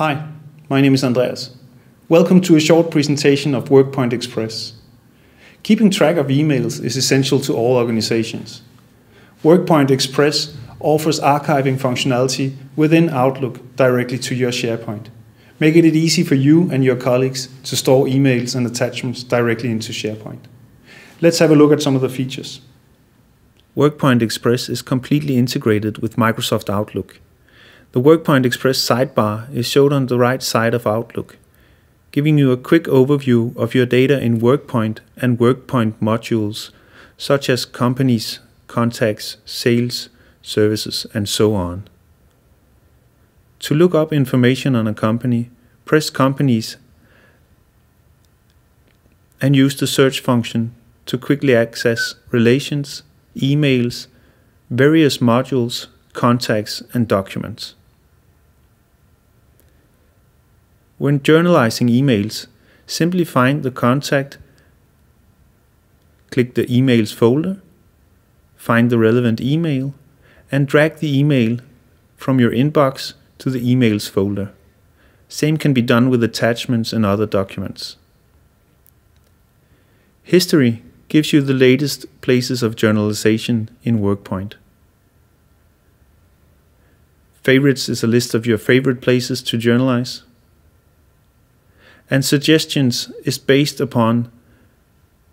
Hi, my name is Andreas. Welcome to a short presentation of WorkPoint Express. Keeping track of emails is essential to all organizations. WorkPoint Express offers archiving functionality within Outlook directly to your SharePoint, making it easy for you and your colleagues to store emails and attachments directly into SharePoint. Let's have a look at some of the features. WorkPoint Express is completely integrated with Microsoft Outlook. The WorkPoint Express sidebar is shown on the right side of Outlook, giving you a quick overview of your data in WorkPoint and WorkPoint modules, such as companies, contacts, sales, services, and so on. To look up information on a company, press Companies and use the search function to quickly access relations, emails, various modules, contacts, and documents. When journalizing emails, simply find the contact, click the Emails folder, find the relevant email, and drag the email from your inbox to the Emails folder. Same can be done with attachments and other documents. History gives you the latest places of journalization in WorkPoint. Favorites is a list of your favorite places to journalize. And suggestions is based upon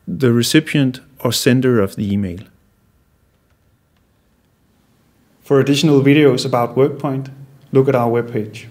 the recipient or sender of the email. For additional videos about WorkPoint, look at our webpage.